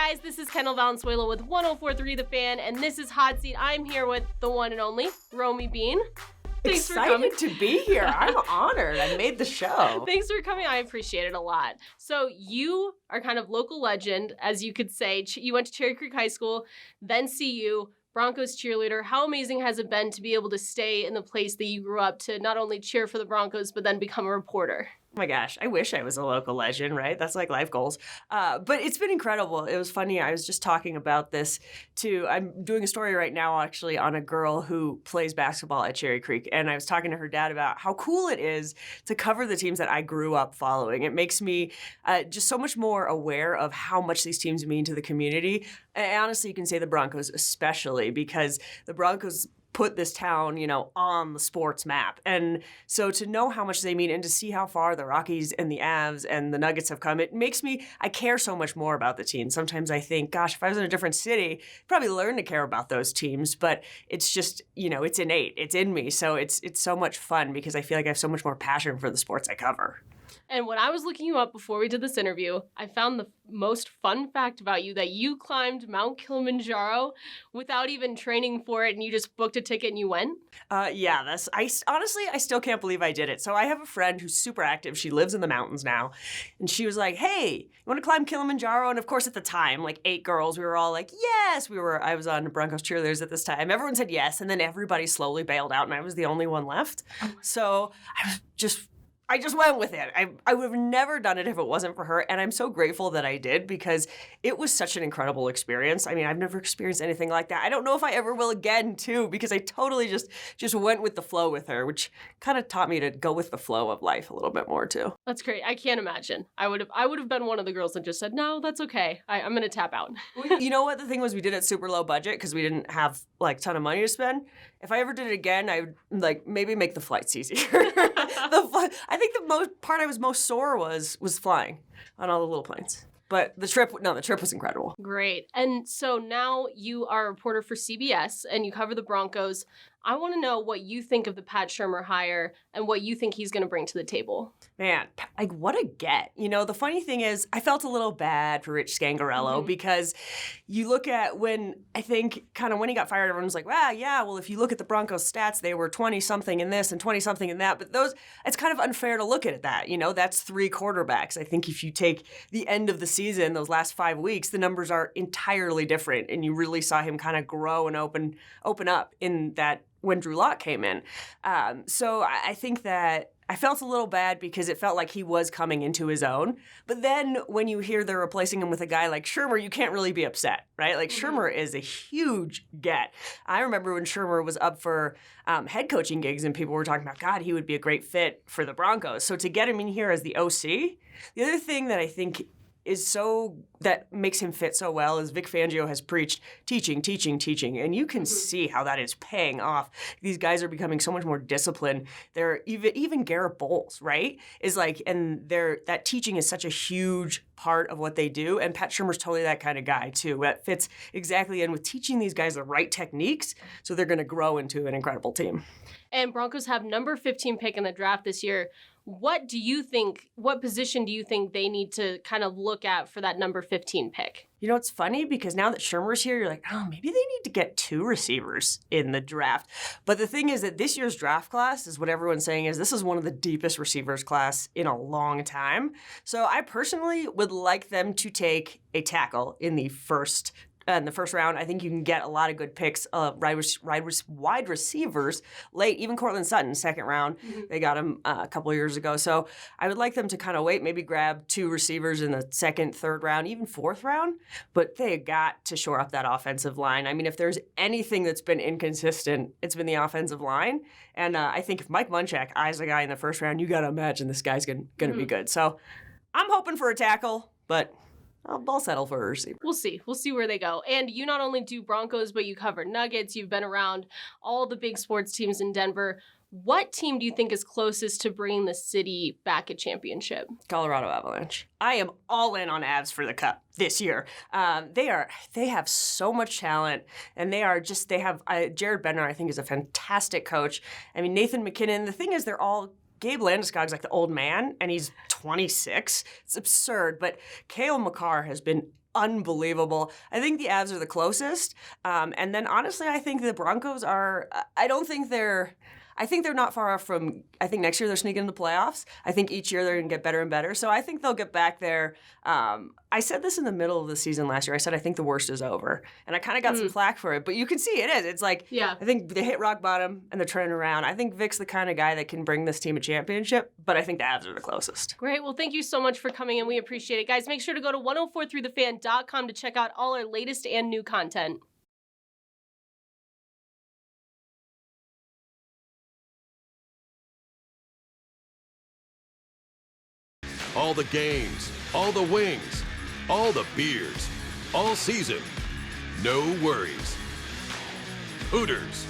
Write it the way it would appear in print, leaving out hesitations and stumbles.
guys, this is Kendall Valenzuela with 104.3 The Fan, and this is Hot Seat. I'm here with the one and only Romi Bean. Thanks for coming. Excited to be here. I'm honored. I made the show. Thanks for coming. I appreciate it a lot. So you are kind of local legend, as you could say. You went to Cherry Creek High School, then CU, Broncos cheerleader. How amazing has it been to be able to stay in the place that you grew up to not only cheer for the Broncos, but then become a reporter? Oh my gosh, I wish I was a local legend, right? That's like life goals. But it's been incredible. It was funny. I was just talking about this I'm doing a story right now actually on a girl who plays basketball at Cherry Creek. And I was talking to her dad about how cool it is to cover the teams that I grew up following. It makes me just so much more aware of how much these teams mean to the community. And honestly, you can say the Broncos especially, because the Broncos put this town, on the sports map. And so to know how much they mean and to see how far the Rockies and the Avs and the Nuggets have come, it makes I care so much more about the team. Sometimes I think, gosh, if I was in a different city, I'd probably learn to care about those teams, but it's just, it's innate. It's in me. So it's so much fun because I feel like I have so much more passion for the sports I cover. And when I was looking you up before we did this interview, I found the most fun fact about you that you climbed Mount Kilimanjaro without even training for it, and you just booked a ticket and you went? Yeah, honestly, I still can't believe I did it. So I have a friend who's super active. She lives in the mountains now. And she was like, hey, you want to climb Kilimanjaro? And of course, at the time, like 8 girls, we were all like, yes. I was on Broncos cheerleaders at this time. Everyone said yes. And then everybody slowly bailed out and I was the only one left. So I just went with it. I would have never done it if it wasn't for her, and I'm so grateful that I did because it was such an incredible experience. I mean, I've never experienced anything like that. I don't know if I ever will again, too, because I totally just went with the flow with her, which kind of taught me to go with the flow of life a little bit more, too. That's great. I can't imagine. I would have been one of the girls that just said, no, that's okay. I'm going to tap out. You know what? The thing was, we did it super low budget because we didn't have, like, a ton of money to spend. If I ever did it again, I would, like, maybe make the flights easier. I think the part I was most sore was flying on all the little planes. But the trip was incredible. Great. And so now you are a reporter for CBS and you cover the Broncos. I want to know what you think of the Pat Shurmur hire and what you think he's going to bring to the table. Man, like what a get. The funny thing is I felt a little bad for Rich Scangarello because you look at when he got fired, everyone was like, well, if you look at the Broncos stats, they were 20-something in this and 20-something in that. But it's kind of unfair to look at that. That's 3 quarterbacks. I think if you take the end of the season, those last 5 weeks, the numbers are entirely different. And you really saw him kind of grow and open up in that when Drew Lock came in. So I think that I felt a little bad because it felt like he was coming into his own. But then when you hear they're replacing him with a guy like Shurmur, you can't really be upset, right? Like Shurmur is a huge get. I remember when Shurmur was up for head coaching gigs and people were talking about, God, he would be a great fit for the Broncos. So to get him in here as the OC, the other thing that I think that makes him fit so well is Vic Fangio has preached teaching, and you can see how that is paying off. These guys are becoming so much more disciplined. They're even Garrett Bowles, right? That teaching is such a huge part of what they do, and Pat Shurmur's totally that kind of guy too. That fits exactly in with teaching these guys the right techniques, so they're going to grow into an incredible team. And Broncos have number 15 pick in the draft this year. What position do you think they need to kind of look at for that number 15 pick? It's funny because now that Shurmur's here, you're like, oh, maybe they need to get 2 receivers in the draft. But the thing is that this year's draft class is what everyone's saying is this is one of the deepest receivers class in a long time. So I personally would like them to take a tackle in the first round. I think you can get a lot of good picks of wide receivers late. Even Cortland Sutton, second round. They got him a couple of years ago. So I would like them to kind of wait, maybe grab 2 receivers in the second, third round, even 4th round. But they got to shore up that offensive line. I mean, if there's anything that's been inconsistent, it's been the offensive line. And I think if Mike Munchak eyes a guy in the first round, you got to imagine this guy's going to be good. So I'm hoping for a tackle, but I'll settle for a receiver. We'll see. We'll see where they go. And you not only do Broncos, but you cover Nuggets. You've been around all the big sports teams in Denver. What team do you think is closest to bringing the city back a championship? Colorado Avalanche. I am all in on Avs for the Cup this year. They have so much talent, and Jared Bednar, I think, is a fantastic coach. I mean, Nathan McKinnon. The thing is, Gabe Landeskog's like the old man, and he's 26. It's absurd. But Cale Makar has been unbelievable. I think the Avs are the closest. And then honestly, I think the Broncos are, I think they're not far off from, I think next year they're sneaking into the playoffs. I think each year they're going to get better and better. So I think they'll get back there. I said this in the middle of the season last year. I said, I think the worst is over. And I kind of got some flack for it. But you can see it is. It's like, I think they hit rock bottom and they're turning around. I think Vic's the kind of guy that can bring this team a championship. But I think the Avs are the closest. Great. Well, thank you so much for coming in. We appreciate it. Guys, make sure to go to 1043thefan.com to check out all our latest and new content. All the games, all the wings, all the beers, all season. No worries. Hooters.